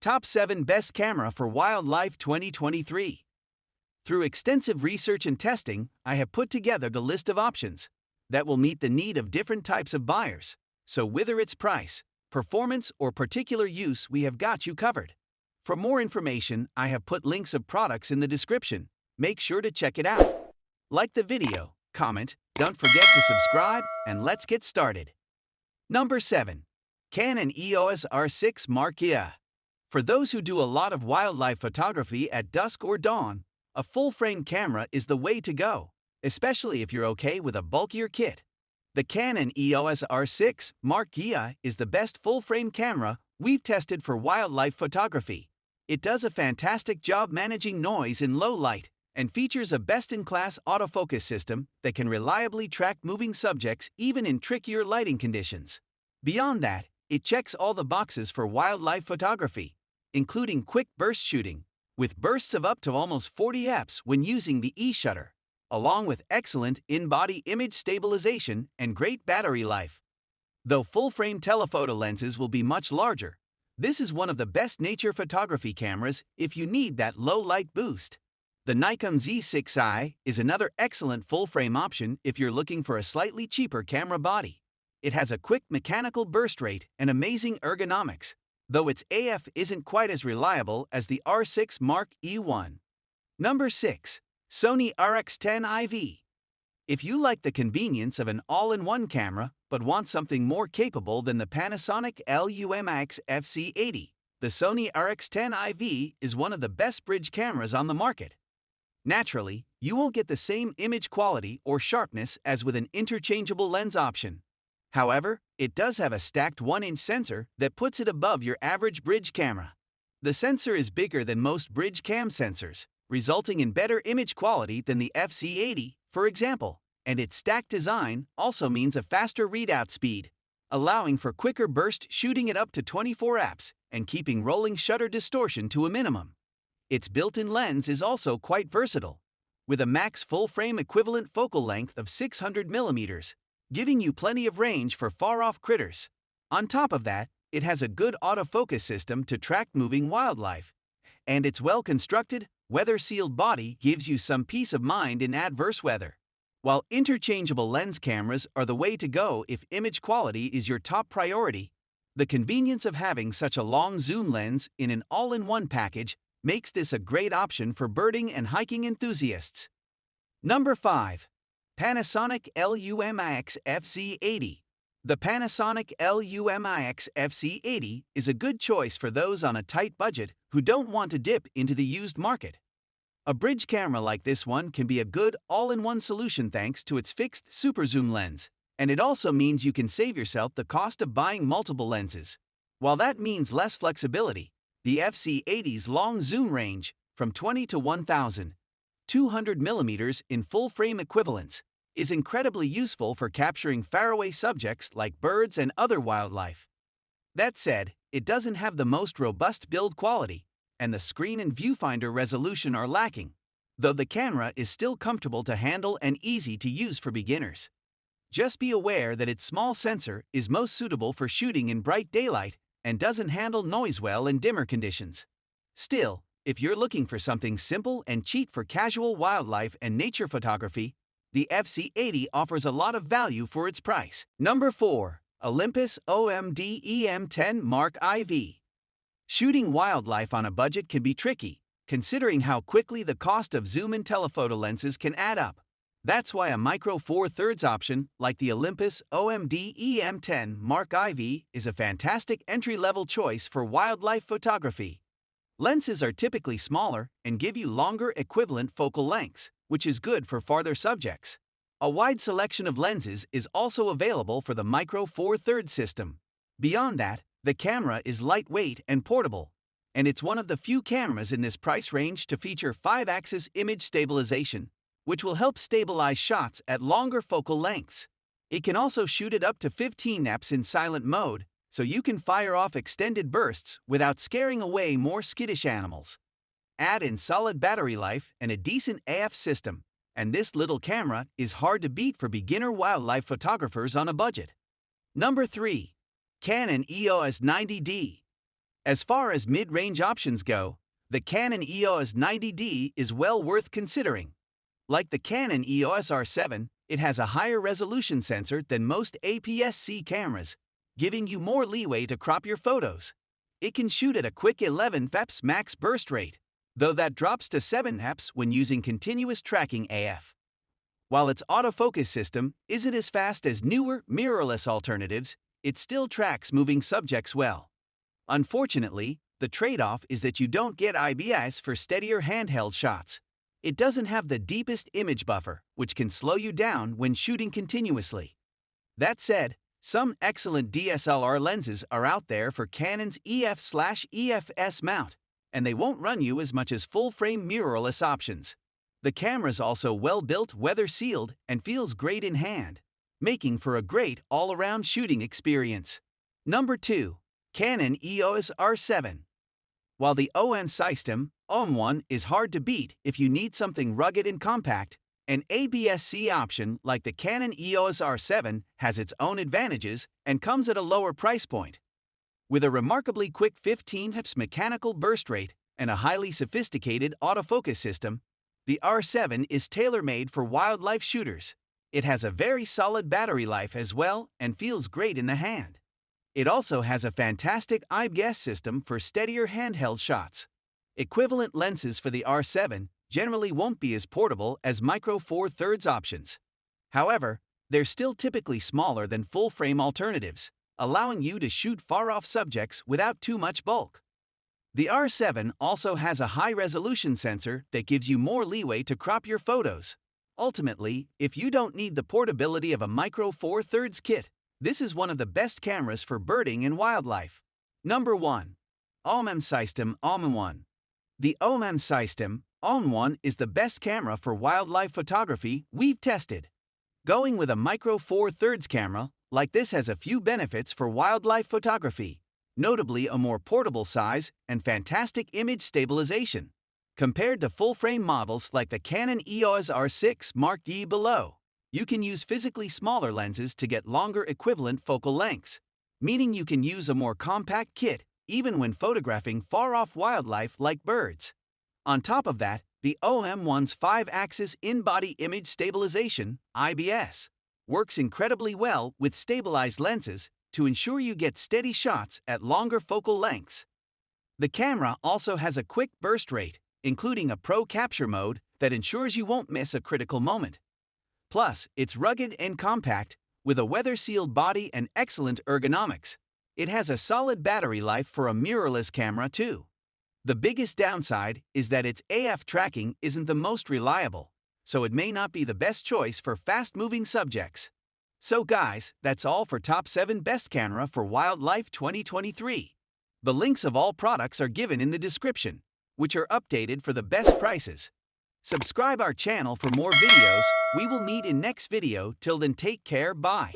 Top 7 Best Camera for Wildlife 2023. Through extensive research and testing, I have put together the list of options that will meet the need of different types of buyers. So whether it's price, performance, or particular use, we have got you covered. For more information, I have put links of products in the description. Make sure to check it out. Like the video, comment, don't forget to subscribe, and let's get started. Number 7. Canon EOS R6 Mark IA. For those who do a lot of wildlife photography at dusk or dawn, a full-frame camera is the way to go, especially if you're okay with a bulkier kit. The Canon EOS R6 Mark IA is the best full-frame camera we've tested for wildlife photography. It does a fantastic job managing noise in low light and features a best-in-class autofocus system that can reliably track moving subjects even in trickier lighting conditions. Beyond that, it checks all the boxes for wildlife photography, including quick burst shooting, with bursts of up to almost 40 fps when using the E-shutter, along with excellent in-body image stabilization and great battery life. Though full-frame telephoto lenses will be much larger, this is one of the best nature photography cameras if you need that low-light boost. The Nikon Z6i is another excellent full-frame option if you're looking for a slightly cheaper camera body. It has a quick mechanical burst rate and amazing ergonomics, though its AF isn't quite as reliable as the R6 Mark E1. Number 6. Sony RX10 IV. If you like the convenience of an all-in-one camera but want something more capable than the Panasonic LUMIX FC80, the Sony RX10 IV is one of the best bridge cameras on the market. Naturally, you won't get the same image quality or sharpness as with an interchangeable lens option. However, it does have a stacked 1-inch sensor that puts it above your average bridge camera. The sensor is bigger than most bridge cam sensors, resulting in better image quality than the FC80, for example, and its stacked design also means a faster readout speed, allowing for quicker burst shooting at up to 24 fps and keeping rolling shutter distortion to a minimum. Its built-in lens is also quite versatile, with a max full-frame equivalent focal length of 600 mm, giving you plenty of range for far-off critters. On top of that, it has a good autofocus system to track moving wildlife, and its well-constructed, weather-sealed body gives you some peace of mind in adverse weather. While interchangeable lens cameras are the way to go if image quality is your top priority, the convenience of having such a long zoom lens in an all-in-one package makes this a great option for birding and hiking enthusiasts. Number 5. Panasonic LUMIX FC80. The Panasonic LUMIX FC80 is a good choice for those on a tight budget who don't want to dip into the used market. A bridge camera like this one can be a good all-in-one solution thanks to its fixed super zoom lens, and it also means you can save yourself the cost of buying multiple lenses. While that means less flexibility, the FC80's long zoom range, from 20 to 1,200 mm in full-frame equivalents, is incredibly useful for capturing faraway subjects like birds and other wildlife. That said, it doesn't have the most robust build quality, and the screen and viewfinder resolution are lacking, though the camera is still comfortable to handle and easy to use for beginners. Just be aware that its small sensor is most suitable for shooting in bright daylight and doesn't handle noise well in dimmer conditions. Still, if you're looking for something simple and cheap for casual wildlife and nature photography, the FC80 offers a lot of value for its price. Number 4. Olympus OMD EM10 Mark IV. Shooting wildlife on a budget can be tricky, considering how quickly the cost of zoom and telephoto lenses can add up. That's why a micro four thirds option like the Olympus OMD EM10 Mark IV is a fantastic entry-level choice for wildlife photography. Lenses are typically smaller and give you longer equivalent focal lengths, which is good for farther subjects. A wide selection of lenses is also available for the Micro Four Thirds system. Beyond that, the camera is lightweight and portable, and it's one of the few cameras in this price range to feature 5-axis image stabilization, which will help stabilize shots at longer focal lengths. It can also shoot at up to 15 fps in silent mode, so you can fire off extended bursts without scaring away more skittish animals. Add in solid battery life and a decent AF system, and this little camera is hard to beat for beginner wildlife photographers on a budget. Number 3. Canon EOS 90D. As far as mid-range options go, the Canon EOS 90D is well worth considering. Like the Canon EOS R7, it has a higher resolution sensor than most APS-C cameras, giving you more leeway to crop your photos. It can shoot at a quick 11 fps max burst rate, though that drops to 7 fps when using continuous tracking AF. While its autofocus system isn't as fast as newer, mirrorless alternatives, it still tracks moving subjects well. Unfortunately, the trade-off is that you don't get IBIS for steadier handheld shots. It doesn't have the deepest image buffer, which can slow you down when shooting continuously. That said, some excellent DSLR lenses are out there for Canon's EF/EFS mount, and they won't run you as much as full-frame mirrorless options. The camera's also well-built, weather-sealed, and feels great in hand, making for a great all-around shooting experience. Number 2. Canon EOS R7. While the OM system, OM1, is hard to beat if you need something rugged and compact, an APS-C option like the Canon EOS R7 has its own advantages and comes at a lower price point. With a remarkably quick 15 fps mechanical burst rate and a highly sophisticated autofocus system, the R7 is tailor-made for wildlife shooters. It has a very solid battery life as well and feels great in the hand. It also has a fantastic IBIS system for steadier handheld shots. Equivalent lenses for the R7 generally won't be as portable as Micro Four Thirds options. However, they're still typically smaller than full-frame alternatives, allowing you to shoot far-off subjects without too much bulk. The R7 also has a high-resolution sensor that gives you more leeway to crop your photos. Ultimately, if you don't need the portability of a Micro Four Thirds kit, this is one of the best cameras for birding and wildlife. Number 1. OM System OM1. The OM System OM1 is the best camera for wildlife photography we've tested. Going with a Micro Four Thirds camera like this has a few benefits for wildlife photography, notably a more portable size and fantastic image stabilization, compared to full-frame models like the Canon EOS R6 Mark E below. You can use physically smaller lenses to get longer equivalent focal lengths, meaning you can use a more compact kit even when photographing far-off wildlife like birds. On top of that, the OM1's 5-axis in-body image stabilization, IBS, works incredibly well with stabilized lenses to ensure you get steady shots at longer focal lengths. The camera also has a quick burst rate, including a Pro Capture mode that ensures you won't miss a critical moment. Plus, it's rugged and compact, with a weather-sealed body and excellent ergonomics. It has a solid battery life for a mirrorless camera too. The biggest downside is that its AF tracking isn't the most reliable, so it may not be the best choice for fast-moving subjects. So guys, that's all for Top 7 Best Camera for Wildlife 2023. The links of all products are given in the description, which are updated for the best prices. Subscribe our channel for more videos. We will meet in next video. Till then, take care. Bye.